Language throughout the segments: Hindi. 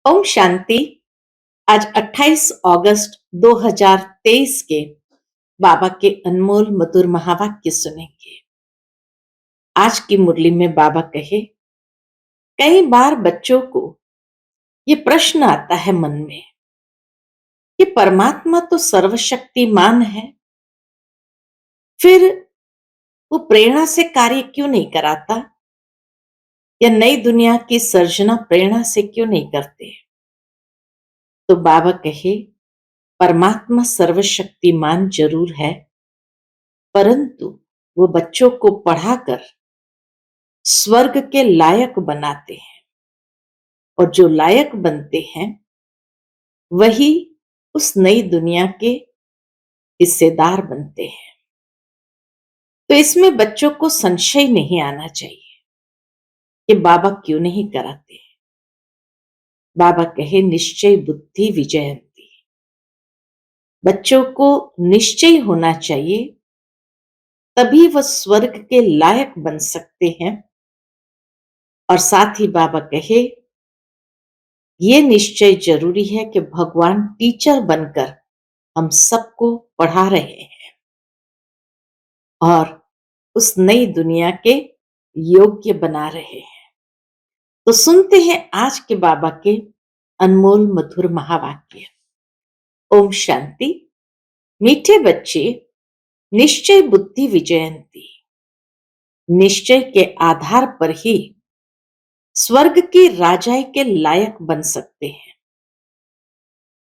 ओम शांति। आज 28 अगस्त 2023 के बाबा के अनमोल मधुर महावाक्य सुनेंगे। आज की मुरली में बाबा कहे, कई बार बच्चों को ये प्रश्न आता है मन में कि परमात्मा तो सर्वशक्तिमान है, फिर वो प्रेरणा से कार्य क्यों नहीं कराता, या नई दुनिया की सर्जना प्रेरणा से क्यों नहीं करते। तो बाबा कहे, परमात्मा सर्वशक्तिमान जरूर है, परंतु वो बच्चों को पढ़ाकर स्वर्ग के लायक बनाते हैं, और जो लायक बनते हैं वही उस नई दुनिया के हिस्सेदार बनते हैं। तो इसमें बच्चों को संशय नहीं आना चाहिए कि बाबा क्यों नहीं कराते। बाबा कहे, निश्चय बुद्धि विजयंती। बच्चों को निश्चय होना चाहिए, तभी वह स्वर्ग के लायक बन सकते हैं। और साथ ही बाबा कहे, ये निश्चय जरूरी है कि भगवान टीचर बनकर हम सबको पढ़ा रहे हैं और उस नई दुनिया के योग्य बना रहे हैं। तो सुनते हैं आज के बाबा के अनमोल मधुर महावाक्य। ओम शांति। मीठे बच्चे, निश्चय बुद्धि विजयंती। निश्चय के आधार पर ही स्वर्ग की राजाई के लायक बन सकते हैं।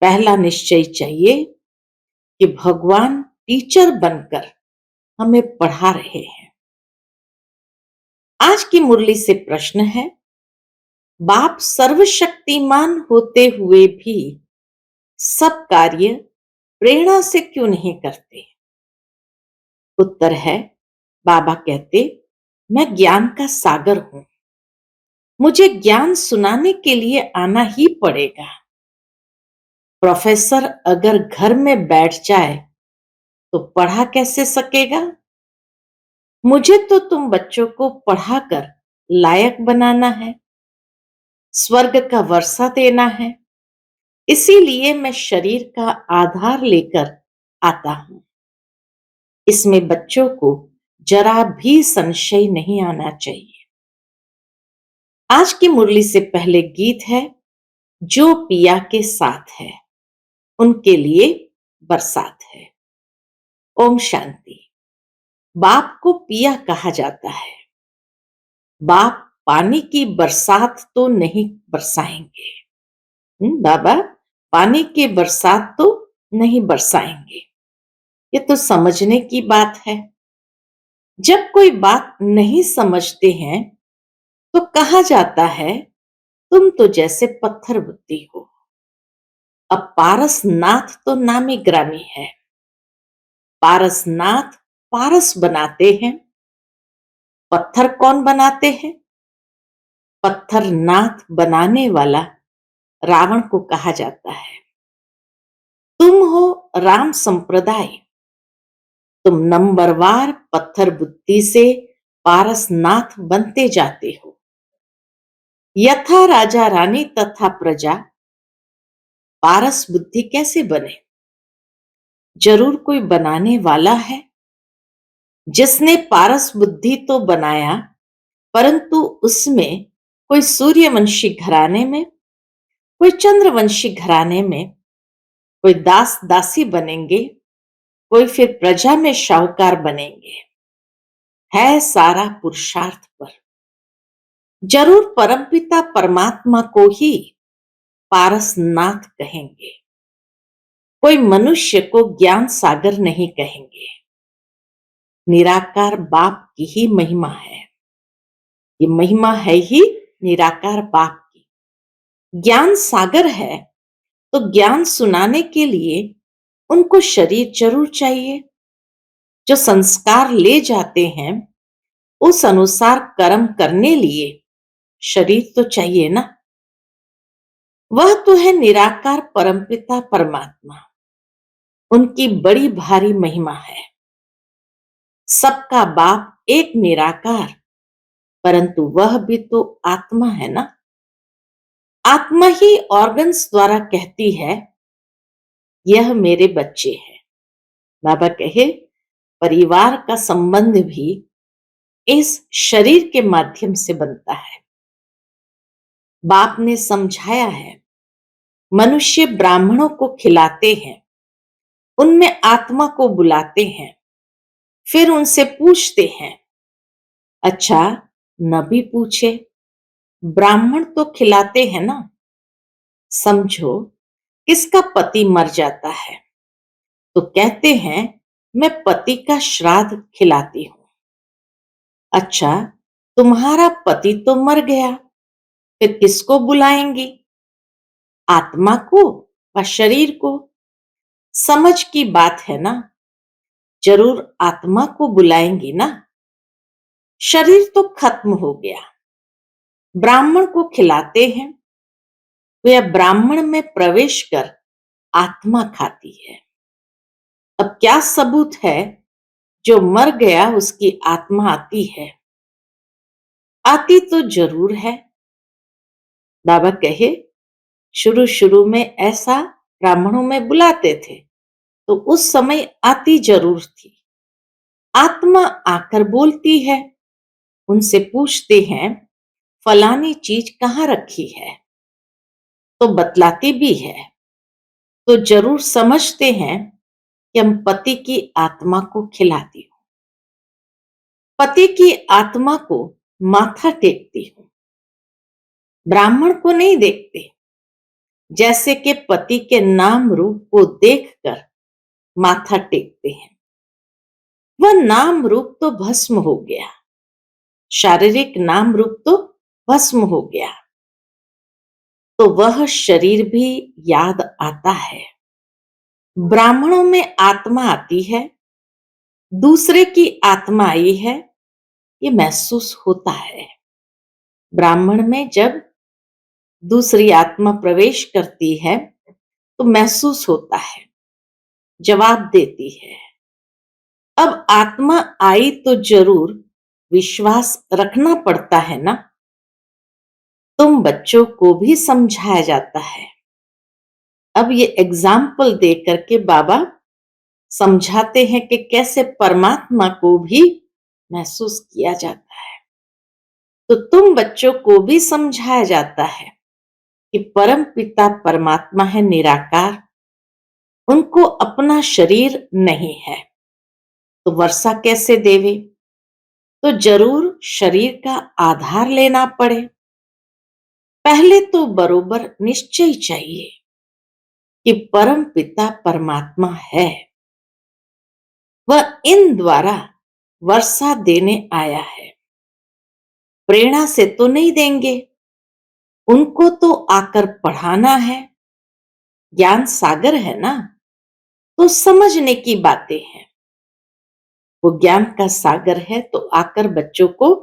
पहला निश्चय चाहिए कि भगवान टीचर बनकर हमें पढ़ा रहे हैं। आज की मुरली से प्रश्न है, बाप सर्वशक्तिमान होते हुए भी सब कार्य प्रेरणा से क्यों नहीं करते। उत्तर है, बाबा कहते, मैं ज्ञान का सागर हूं, मुझे ज्ञान सुनाने के लिए आना ही पड़ेगा। प्रोफेसर अगर घर में बैठ जाए तो पढ़ा कैसे सकेगा। मुझे तो तुम बच्चों को पढ़ाकर लायक बनाना है, स्वर्ग का वर्षा देना है। इसीलिए मैं शरीर का आधार लेकर आता हूं। इसमें बच्चों को जरा भी संशय नहीं आना चाहिए। आज की मुरली से पहले गीत है, जो पिया के साथ है उनके लिए बरसात है। ओम शांति। बाप को पिया कहा जाता है। बाप पानी की बरसात तो नहीं बरसाएंगे। बाबा पानी की बरसात तो नहीं बरसाएंगे। ये तो समझने की बात है। जब कोई बात नहीं समझते हैं तो कहा जाता है, तुम तो जैसे पत्थर बुद्धि हो। अब पारसनाथ तो नामी ग्रामी है। पारसनाथ पारस बनाते हैं। पत्थर कौन बनाते हैं। पत्थर नाथ बनाने वाला रावण को कहा जाता है। तुम हो राम संप्रदाय, तुम नंबरवार पत्थर बुद्धि से पारसनाथ बनते जाते हो। यथा राजा रानी तथा प्रजा पारस बुद्धि कैसे बने। जरूर कोई बनाने वाला है, जिसने पारस बुद्धि तो बनाया, परंतु उसमें कोई सूर्यवंशी घराने में, कोई चंद्रवंशी घराने में, कोई दास दासी बनेंगे, कोई फिर प्रजा में शाहूकार बनेंगे। है सारा पुरुषार्थ पर। जरूर परमपिता परमात्मा को ही पारसनाथ कहेंगे। कोई मनुष्य को ज्ञान सागर नहीं कहेंगे। निराकार बाप की ही महिमा है। ये महिमा है ही निराकार बाप की। ज्ञान सागर है तो ज्ञान सुनाने के लिए उनको शरीर जरूर चाहिए। जो संस्कार ले जाते हैं उस अनुसार कर्म करने लिए शरीर तो चाहिए ना। वह तो है निराकार परमपिता परमात्मा। उनकी बड़ी भारी महिमा है। सबका बाप एक निराकार, परंतु वह भी तो आत्मा है ना। आत्मा ही ऑर्गन्स द्वारा कहती है, यह मेरे बच्चे हैं। बाबा कहे, परिवार का संबंध भी इस शरीर के माध्यम से बनता है। बाप ने समझाया है, मनुष्य ब्राह्मणों को खिलाते हैं, उनमें आत्मा को बुलाते हैं, फिर उनसे पूछते हैं। अच्छा, नबी पूछे, ब्राह्मण तो खिलाते हैं ना? समझो, किसका पति मर जाता है तो कहते हैं, मैं पति का श्राद्ध खिलाती हूं। अच्छा, तुम्हारा पति तो मर गया, फिर किसको बुलाएंगी? आत्मा को व शरीर को? समझ की बात है ना, जरूर आत्मा को बुलाएंगी ना। शरीर तो खत्म हो गया, ब्राह्मण को खिलाते हैं, वे ब्राह्मण में प्रवेश कर आत्मा खाती है। अब क्या सबूत है जो मर गया उसकी आत्मा आती है? आती तो जरूर है। बाबा कहे, शुरू शुरू में ऐसा ब्राह्मणों में बुलाते थे तो उस समय आती जरूर थी। आत्मा आकर बोलती है, उनसे पूछते हैं, फलानी चीज कहाँ रखी है, तो बतलाती भी है। तो जरूर समझते हैं कि हम पति की आत्मा को खिलाती हूं। पति की आत्मा को माथा टेकती हूं, ब्राह्मण को नहीं देखते। जैसे कि पति के नाम रूप को देखकर माथा टेकते हैं। वह नाम रूप तो भस्म हो गया, शारीरिक नाम रूप तो भस्म हो गया, तो वह शरीर भी याद आता है। ब्राह्मणों में आत्मा आती है, दूसरे की आत्मा आई है, ये महसूस होता है। ब्राह्मण में जब दूसरी आत्मा प्रवेश करती है तो महसूस होता है, जवाब देती है। अब आत्मा आई तो जरूर विश्वास रखना पड़ता है ना। तुम बच्चों को भी समझाया जाता है। अब ये एग्जाम्पल दे करके बाबा समझाते हैं कि कैसे परमात्मा को भी महसूस किया जाता है। तो तुम बच्चों को भी समझाया जाता है कि परम पिता परमात्मा है निराकार, उनको अपना शरीर नहीं है, तो वर्षा कैसे देवे? तो जरूर शरीर का आधार लेना पड़े। पहले तो बरोबर निश्चय चाहिए कि परम पिता परमात्मा है, वह इन द्वारा वर्षा देने आया है। प्रेरणा से तो नहीं देंगे, उनको तो आकर पढ़ाना है। ज्ञान सागर है ना, तो समझने की बातें हैं। वो ज्ञान का सागर है तो आकर बच्चों को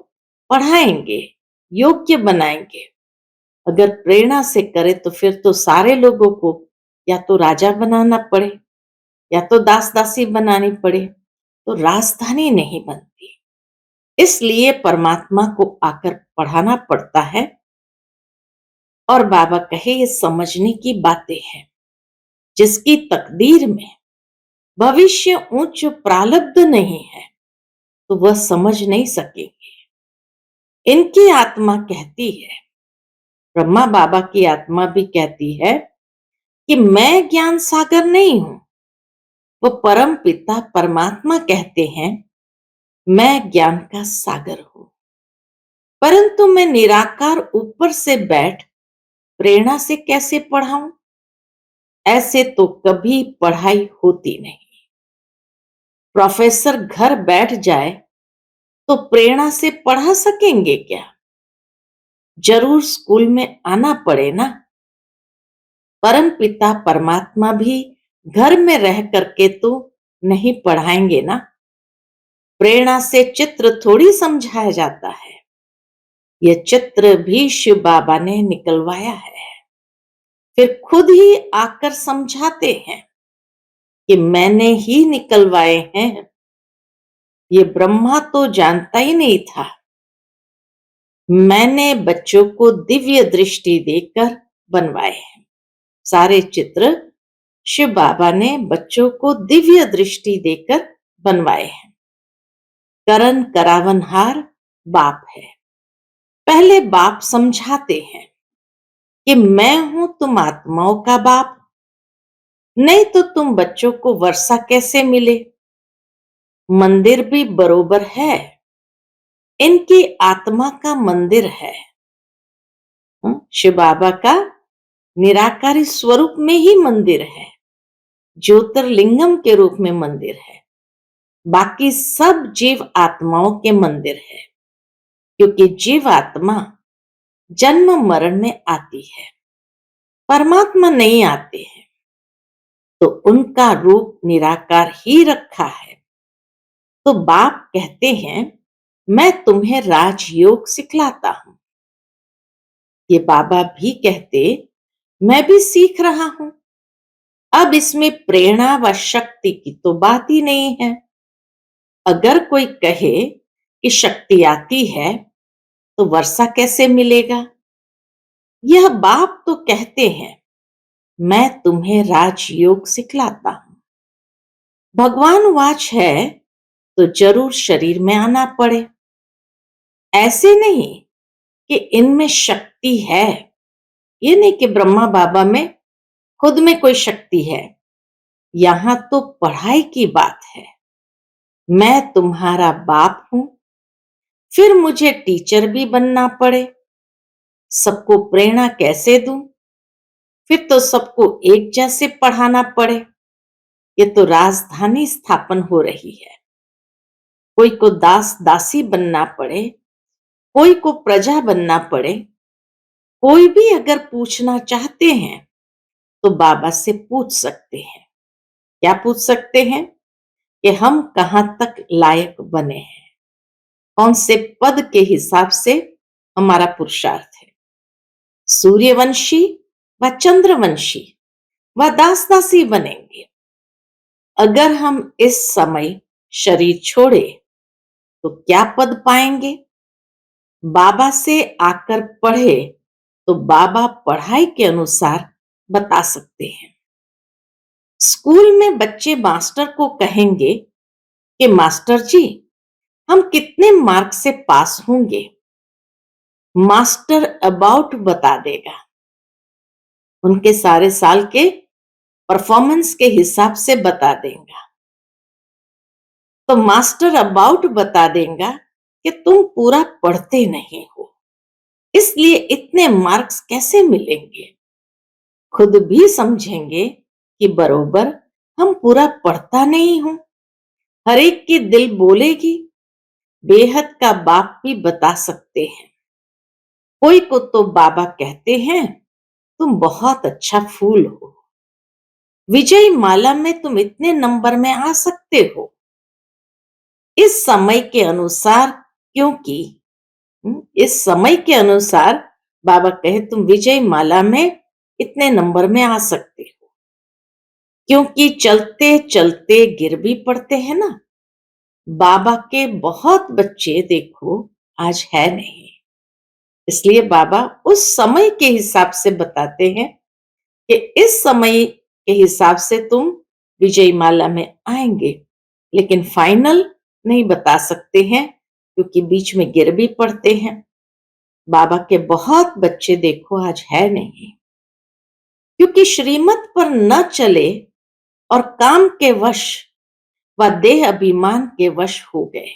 पढ़ाएंगे, योग्य बनाएंगे। अगर प्रेरणा से करे तो फिर तो सारे लोगों को या तो राजा बनाना पड़े या तो दास दासी बनानी पड़े, तो राजधानी नहीं बनती। इसलिए परमात्मा को आकर पढ़ाना पड़ता है। और बाबा कहे, ये समझने की बातें हैं। जिसकी तकदीर में भविष्य उच्च प्रारब्ध नहीं है तो वह समझ नहीं सकेंगे। इनकी आत्मा कहती है, ब्रह्मा बाबा की आत्मा भी कहती है कि मैं ज्ञान सागर नहीं हूं। वो परम पिता परमात्मा कहते हैं, मैं ज्ञान का सागर हूं, परंतु मैं निराकार ऊपर से बैठ प्रेरणा से कैसे पढ़ाऊं? ऐसे तो कभी पढ़ाई होती नहीं। प्रोफेसर घर बैठ जाए तो प्रेरणा से पढ़ा सकेंगे क्या? जरूर स्कूल में आना पड़े ना। परम पिता परमात्मा भी घर में रह करके तो नहीं पढ़ाएंगे ना। प्रेरणा से चित्र थोड़ी समझाया जाता है, यह चित्र भी शिव बाबा ने निकलवाया है। फिर खुद ही आकर समझाते हैं कि मैंने ही निकलवाए हैं। ये ब्रह्मा तो जानता ही नहीं था। मैंने बच्चों को दिव्य दृष्टि देकर बनवाए हैं। सारे चित्र शिव बाबा ने बच्चों को दिव्य दृष्टि देकर बनवाए हैं। करण करावनहार बाप है। पहले बाप समझाते हैं कि मैं हूं तुम आत्माओं का बाप, नहीं तो तुम बच्चों को वर्षा कैसे मिले। मंदिर भी बरोबर है, इनकी आत्मा का मंदिर है। शिव बाबा का निराकारी स्वरूप में ही मंदिर है, ज्योतिर्लिंगम के रूप में मंदिर है। बाकी सब जीव आत्माओं के मंदिर है, क्योंकि जीव आत्मा जन्म मरण में आती है, परमात्मा नहीं आते हैं, तो उनका रूप निराकार ही रखा है। तो बाप कहते हैं मैं तुम्हें राजयोग सिखलाता हूं। ये बाबा भी कहते मैं भी सीख रहा हूं। अब इसमें प्रेरणा व शक्ति की तो बात ही नहीं है। अगर कोई कहे कि शक्ति आती है तो वर्षा कैसे मिलेगा। यह बाप तो कहते हैं मैं तुम्हें राजयोग सिखलाता हूं। भगवान वाच है तो जरूर शरीर में आना पड़े। ऐसे नहीं कि इनमें शक्ति है, ये नहीं कि ब्रह्मा बाबा में खुद में कोई शक्ति है। यहां तो पढ़ाई की बात है। मैं तुम्हारा बाप हूं, फिर मुझे टीचर भी बनना पड़े। सबको प्रेरणा कैसे दूं, फिर तो सबको एक जैसे पढ़ाना पड़े। ये तो राजधानी स्थापन हो रही है। कोई को दास दासी बनना पड़े, कोई को प्रजा बनना पड़े। कोई भी अगर पूछना चाहते हैं तो बाबा से पूछ सकते हैं। क्या पूछ सकते हैं कि हम कहां तक लायक बने हैं, कौन से पद के हिसाब से हमारा पुरुषार्थ है। सूर्यवंशी व चंद्रवंशी व दास दासी बनेंगे। अगर हम इस समय शरीर छोड़े तो क्या पद पाएंगे। बाबा से आकर पढ़े तो बाबा पढ़ाई के अनुसार बता सकते हैं। स्कूल में बच्चे मास्टर को कहेंगे कि मास्टर जी हम कितने मार्क से पास होंगे। मास्टर अबाउट बता देगा, उनके सारे साल के परफॉर्मेंस के हिसाब से बता देगा। तो मास्टर अबाउट बता देगा कि तुम पूरा पढ़ते नहीं हो, इसलिए इतने मार्क्स कैसे मिलेंगे। खुद भी समझेंगे कि बरोबर हम पूरा पढ़ता नहीं हूं। हर एक की दिल बोलेगी। बेहद का बाप भी बता सकते हैं। कोई को तो बाबा कहते हैं तुम बहुत अच्छा फूल हो, विजय माला में तुम इतने नंबर में आ सकते हो। इस समय के अनुसार, क्योंकि इस समय के अनुसार बाबा कहे तुम विजय माला में इतने नंबर में आ सकते हो, क्योंकि चलते चलते गिर भी पड़ते हैं ना। बाबा के बहुत बच्चे देखो आज है नहीं, इसलिए बाबा उस समय के हिसाब से बताते हैं कि इस समय के हिसाब से तुम विजय माला में आएंगे, लेकिन फाइनल नहीं बता सकते हैं क्योंकि बीच में गिर भी पड़ते हैं। बाबा के बहुत बच्चे देखो आज है नहीं, क्योंकि श्रीमत पर न चले और काम के वश व देह अभिमान के वश हो गए।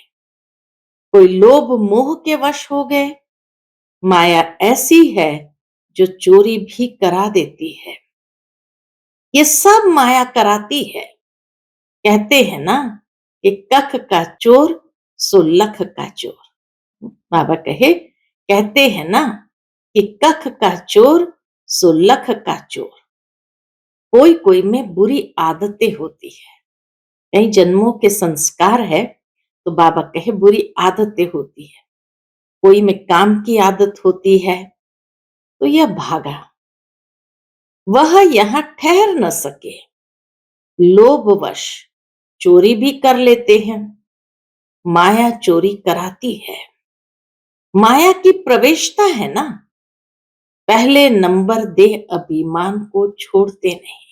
कोई लोभ मोह के वश हो गए। माया ऐसी है जो चोरी भी करा देती है। ये सब माया कराती है। कहते हैं ना कि कख का चोर सो लख का चोर। बाबा कहते हैं ना कि कख का चोर सो लख का चोर। कोई कोई में बुरी आदतें होती है, कई जन्मों के संस्कार है, तो बाबा कहे बुरी आदतें होती है। कोई में काम की आदत होती है, तो यह भागा, वह यहां ठहर न सके। लोभवश चोरी भी कर लेते हैं। माया चोरी कराती है। माया की प्रवेशता है ना। पहले नंबर देह अभिमान को छोड़ते नहीं।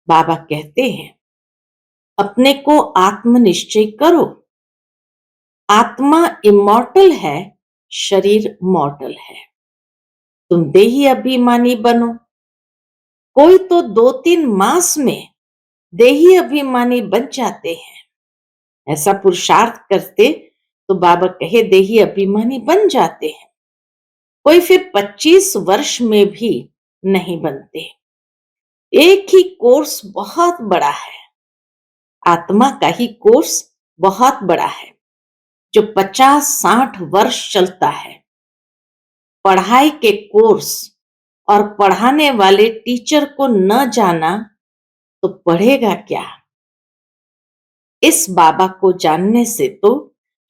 बाबा कहते हैं, अपने को आत्मनिश्चय करो। आत्मा इमॉर्टल है, शरीर मॉर्टल है। तुम देही अभिमानी बनो। कोई तो 2-3 मास में देही अभिमानी बन जाते हैं। ऐसा पुरुषार्थ करते तो बाबा कहे देही अभिमानी बन जाते हैं। कोई फिर 25 वर्ष में भी नहीं बनते। एक ही कोर्स बहुत बड़ा है। आत्मा का ही कोर्स बहुत बड़ा है, जो 50-60 वर्ष चलता है। पढ़ाई के कोर्स और पढ़ाने वाले टीचर को न जाना तो पढ़ेगा क्या। इस बाबा को जानने से तो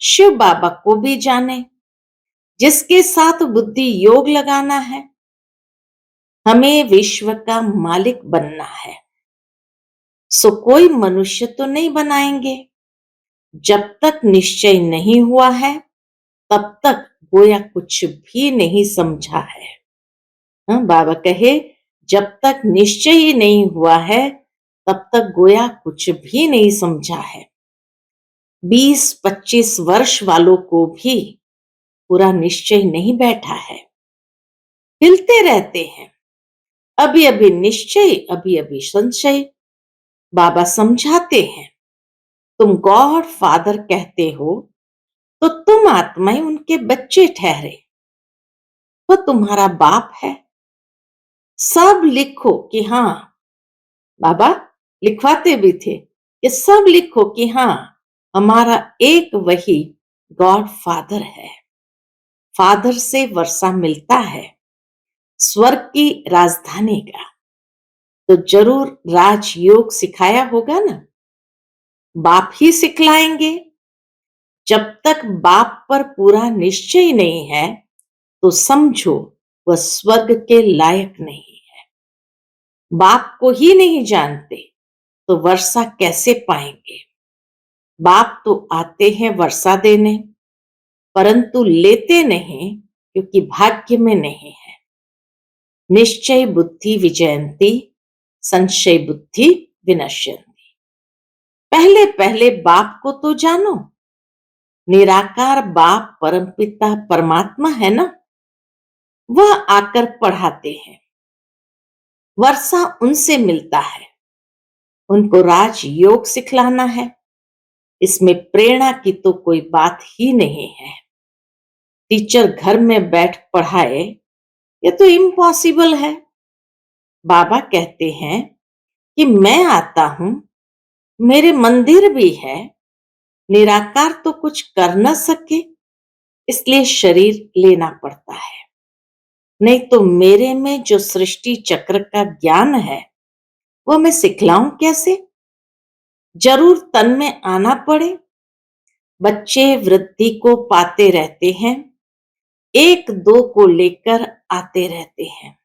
शिव बाबा को भी जाने, जिसके साथ बुद्धि योग लगाना है। हमें विश्व का मालिक बनना है, सो कोई मनुष्य तो नहीं बनाएंगे। जब तक निश्चय नहीं हुआ है तब तक गोया कुछ भी नहीं समझा है। बाबा कहे, जब तक निश्चय ही नहीं हुआ है तब तक गोया कुछ भी नहीं समझा है। 20-25 वर्ष वालों को भी पूरा निश्चय नहीं बैठा है, हिलते रहते हैं। अभी अभी निश्चय, अभी अभी संशय। बाबा समझाते हैं, तुम गॉड फादर कहते हो तो तुम आत्माएं उनके बच्चे ठहरे, वो तुम्हारा बाप है। सब लिखो कि हाँ, बाबा लिखवाते भी थे कि सब लिखो कि हाँ, हमारा एक वही गॉड फादर है। फादर से वर्षा मिलता है, स्वर्ग की राजधानी का। तो जरूर राजयोग सिखाया होगा ना, बाप ही सिखलाएंगे। जब तक बाप पर पूरा निश्चय नहीं है तो समझो वह स्वर्ग के लायक नहीं है। बाप को ही नहीं जानते तो वर्षा कैसे पाएंगे। बाप तो आते हैं वर्षा देने, परंतु लेते नहीं, क्योंकि भाग्य में नहीं है। निश्चय बुद्धि विजयंती, संशय बुद्धि विनश्यंती। पहले पहले बाप को तो जानो। निराकार बाप परमपिता परमात्मा है ना, वह आकर पढ़ाते हैं। वर्षा उनसे मिलता है, उनको राज योग सिखलाना है। इसमें प्रेरणा की तो कोई बात ही नहीं है। टीचर घर में बैठ पढ़ाए, ये तो इम्पॉसिबल है। बाबा कहते हैं कि मैं आता हूं, मेरे मंदिर भी है, निराकार तो कुछ कर न सके, इसलिए शरीर लेना पड़ता है। नहीं तो मेरे में जो सृष्टि चक्र का ज्ञान है वो मैं सिखलाऊं कैसे। जरूर तन में आना पड़े। बच्चे वृद्धि को पाते रहते हैं, एक दो को लेकर आते रहते हैं।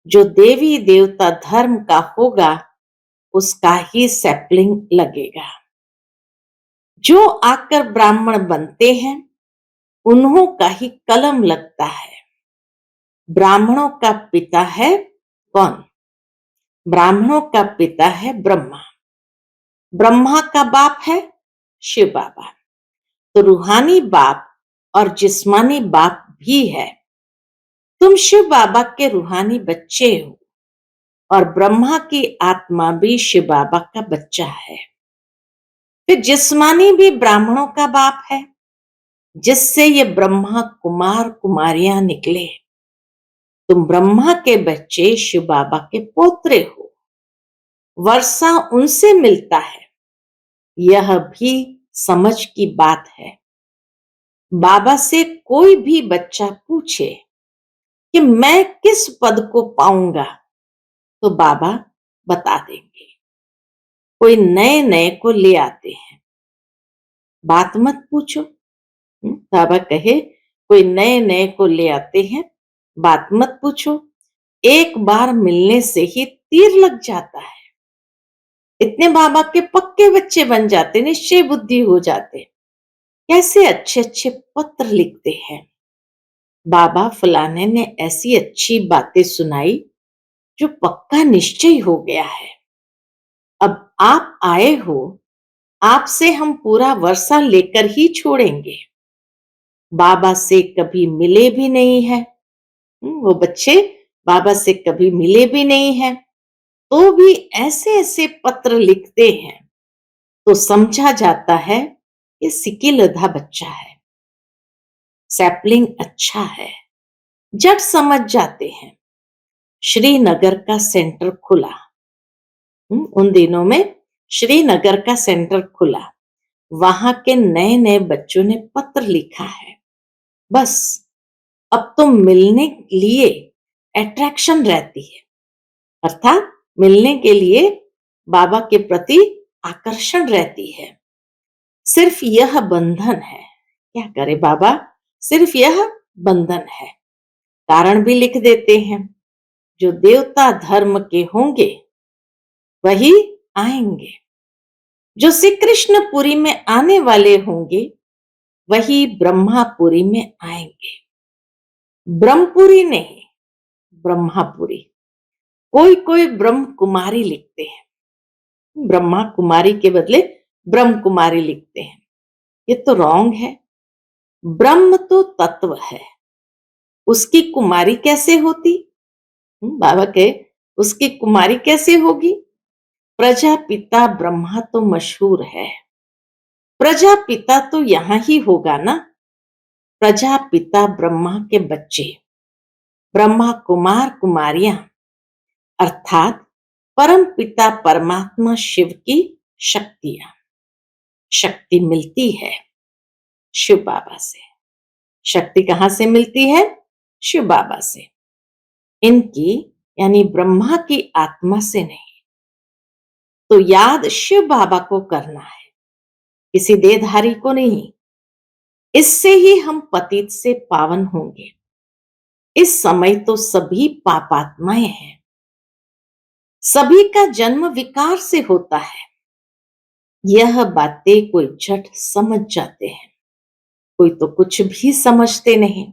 जो देवी देवता धर्म का होगा उसका ही सैपलिंग लगेगा। जो आकर ब्राह्मण बनते हैं उन्हों का ही कलम लगता है। ब्राह्मणों का पिता है कौन? ब्राह्मणों का पिता है ब्रह्मा। ब्रह्मा का बाप है शिव बाबा। तो रूहानी बाप और जिस्मानी बाप भी है। तुम शिव बाबा के रूहानी बच्चे हो और ब्रह्मा की आत्मा भी शिव बाबा का बच्चा है। फिर जिस्मानी भी ब्राह्मणों का बाप है, जिससे ये ब्रह्मा कुमार कुमारियां निकले। तुम ब्रह्मा के बच्चे शिव बाबा के पोत्रे हो। वर्षा उनसे मिलता है, यह भी समझ की बात है। बाबा से कोई भी बच्चा पूछे कि मैं किस पद को पाऊंगा, तो बाबा बता देंगे। कोई नए नए को ले आते हैं, बात मत पूछो। बाबा कहे कोई नए नए को ले आते हैं, बात मत पूछो। एक बार मिलने से ही तीर लग जाता है। इतने बाबा के पक्के बच्चे बन जाते, निश्चय बुद्धि हो जाते। कैसे अच्छे अच्छे पत्र लिखते हैं। बाबा फलाने ने ऐसी अच्छी बातें सुनाई जो पक्का निश्चय हो गया है। अब आप आए हो, आपसे हम पूरा वर्षा लेकर ही छोड़ेंगे। बाबा से कभी मिले भी नहीं है। वो बच्चे बाबा से कभी मिले भी नहीं है, तो भी ऐसे ऐसे पत्र लिखते हैं, तो समझा जाता है ये सिकिलधा बच्चा है। सैपलिंग अच्छा है, जट समझ जाते हैं। श्रीनगर का सेंटर खुला। उन दिनों में श्रीनगर का सेंटर खुला। वहां के नए नए बच्चों ने पत्र लिखा है। बस अब तो मिलने लिए अट्रैक्शन रहती है, अर्थात मिलने के लिए बाबा के प्रति आकर्षण रहती है। सिर्फ यह बंधन है, क्या करे बाबा, सिर्फ यह बंधन है। कारण भी लिख देते हैं, जो देवता धर्म के होंगे वही आएंगे, जो श्री कृष्णपुरी में आने वाले होंगे वही ब्रह्मापुरी में आएंगे। ब्रह्मपुरी नहीं, ब्रह्मापुरी। कोई कोई ब्रह्म कुमारी लिखते हैं, ब्रह्मा कुमारी के बदले ब्रह्म कुमारी लिखते हैं। ये तो रॉन्ग है। ब्रह्म तो तत्व है, उसकी कुमारी कैसे होती? बाबा के उसकी कुमारी कैसे होगी? प्रजापिता ब्रह्मा तो मशहूर है, प्रजापिता तो यहां ही होगा ना। प्रजापिता ब्रह्मा के बच्चे, ब्रह्मा कुमार कुमारियां, अर्थात परम पिता परमात्मा शिव की शक्तियां। शक्ति मिलती है शिव बाबा से। शक्ति कहां से मिलती है? शिव बाबा से। इनकी यानी ब्रह्मा की आत्मा से नहीं। तो याद शिव बाबा को करना है, किसी देहधारी को नहीं। इससे ही हम पतित से पावन होंगे। इस समय तो सभी पापात्माएं हैं, सभी का जन्म विकार से होता है। यह बातें कोई झट समझ जाते हैं, कोई तो कुछ भी समझते नहीं।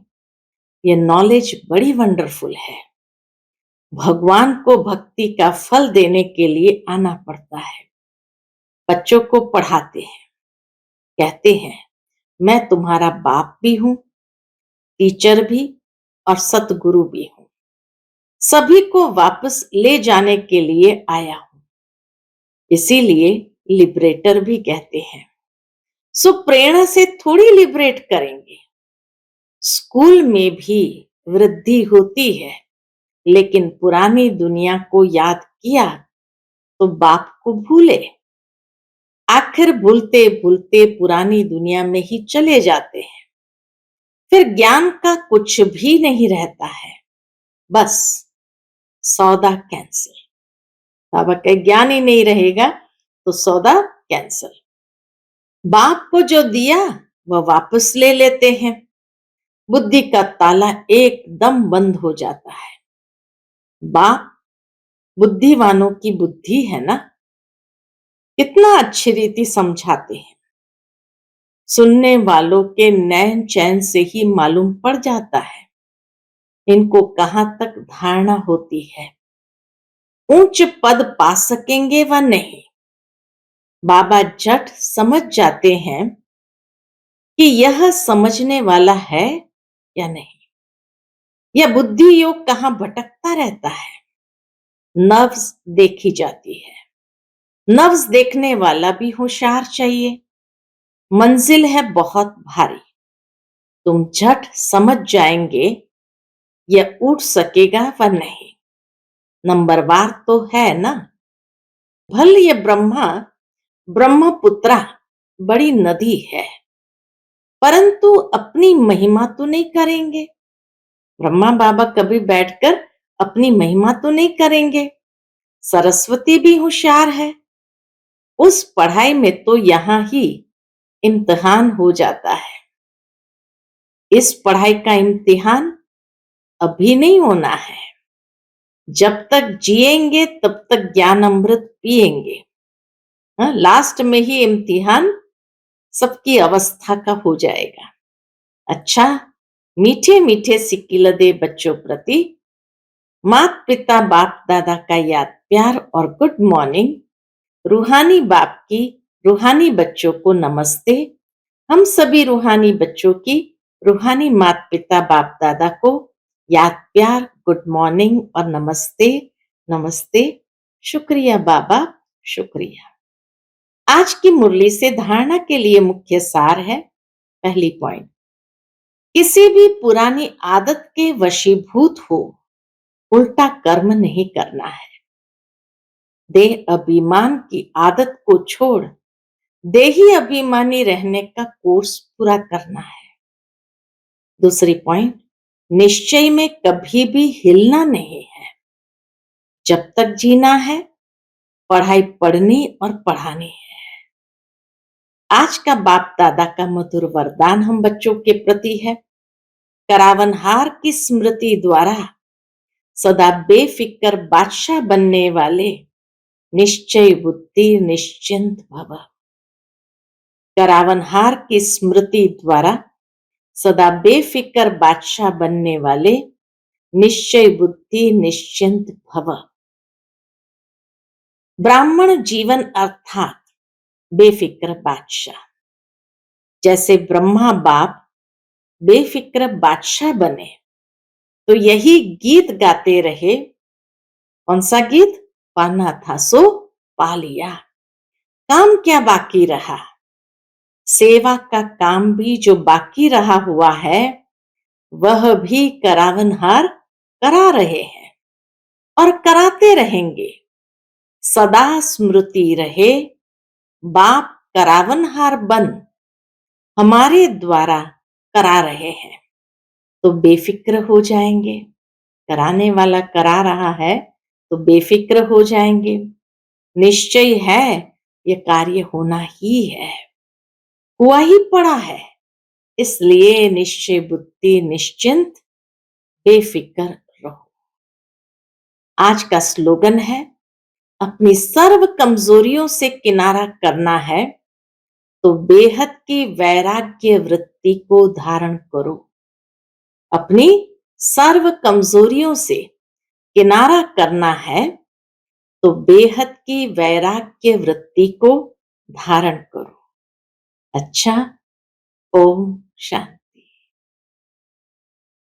यह नॉलेज बड़ी वंडरफुल है। भगवान को भक्ति का फल देने के लिए आना पड़ता है। बच्चों को पढ़ाते हैं, कहते हैं मैं तुम्हारा बाप भी हूं, टीचर भी और सतगुरु भी हूं। सभी को वापस ले जाने के लिए आया हूं, इसीलिए लिबरेटर भी कहते हैं। सो प्रेरणा से थोड़ी लिबरेट करेंगे। स्कूल में भी वृद्धि होती है, लेकिन पुरानी दुनिया को याद किया तो बाप को भूले। आखिर भूलते भूलते पुरानी दुनिया में ही चले जाते हैं। फिर ज्ञान का कुछ भी नहीं रहता है, बस सौदा कैंसिल। बाबा का ज्ञान ही नहीं रहेगा तो सौदा कैंसिल। बाप को जो दिया वह वापस ले लेते हैं। बुद्धि का ताला एकदम बंद हो जाता है। बाप बुद्धिवानों की बुद्धि है ना, कितना अच्छी रीति समझाते हैं। सुनने वालों के नैन चैन से ही मालूम पड़ जाता है इनको कहां तक धारणा होती है, ऊंच पद पा सकेंगे व नहीं। बाबा झट समझ जाते हैं कि यह समझने वाला है या नहीं। यह बुद्धि योग कहां भटकता रहता है। नव्स देखी जाती है, नव्स देखने वाला भी होशियार चाहिए। मंजिल है बहुत भारी, तुम झट समझ जाएंगे यह उठ सकेगा व नहीं। नंबरवार तो है ना। भल ये ब्रह्मा ब्रह्मपुत्रा बड़ी नदी है, परंतु अपनी महिमा तो नहीं करेंगे। ब्रह्मा बाबा कभी बैठकर अपनी महिमा तो नहीं करेंगे। सरस्वती भी होशियार है, उस पढ़ाई में तो यहां ही इम्तिहान हो जाता है। इस पढ़ाई का इम्तिहान अभी नहीं होना है। जब तक जिएंगे तब तक ज्ञान अमृत पिएंगे। लास्ट में ही इम्तिहान सबकी अवस्था का हो जाएगा। अच्छा, मीठे मीठे सिक्किलदे बच्चों प्रति मात पिता बाप दादा का याद प्यार और गुड मॉर्निंग। रूहानी बाप की रूहानी बच्चों को नमस्ते। हम सभी रूहानी बच्चों की रूहानी मात पिता बाप दादा को याद प्यार गुड मॉर्निंग और नमस्ते। नमस्ते। शुक्रिया बाबा, शुक्रिया। आज की मुरली से धारणा के लिए मुख्य सार है। पहली पॉइंट, किसी भी पुरानी आदत के वशीभूत हो उल्टा कर्म नहीं करना है। देह अभिमान की आदत को छोड़ देही अभिमानी रहने का कोर्स पूरा करना है। दूसरी पॉइंट, निश्चय में कभी भी हिलना नहीं है। जब तक जीना है पढ़ाई पढ़नी और पढ़ानी है। आज का बाप दादा का मधुर वरदान हम बच्चों के प्रति है। करावनहार की स्मृति द्वारा सदा बेफिक्र बादशाह बनने वाले निश्चय बुद्धि निश्चिंत भव। करावनहार की स्मृति द्वारा सदा बेफिक्र बादशाह बनने वाले निश्चय बुद्धि निश्चिंत भव। ब्राह्मण जीवन अर्थात बेफिक्र बादशाह। जैसे ब्रह्मा बाप बेफिक्र बादशाह बने तो यही गीत गाते रहे। कौन सा गीत? पाना था सो पा लिया। काम क्या बाकी रहा? सेवा का काम भी जो बाकी रहा हुआ है वह भी करावनहार करा रहे हैं और कराते रहेंगे। सदा स्मृति रहे बाप करावनहार बन हमारे द्वारा करा रहे हैं तो बेफिक्र हो जाएंगे। कराने वाला करा रहा है तो बेफिक्र हो जाएंगे। निश्चय है ये कार्य होना ही है, हुआ ही पड़ा है, इसलिए निश्चय बुद्धि निश्चिंत बेफिक्र रहो। आज का स्लोगन है, अपनी सर्व कमजोरियों से किनारा करना है तो बेहद की वैराग्य वृत्ति को धारण करो। अपनी सर्व कमजोरियों से किनारा करना है तो बेहद की वैराग्य वृत्ति को धारण करो। अच्छा, ओम शांति।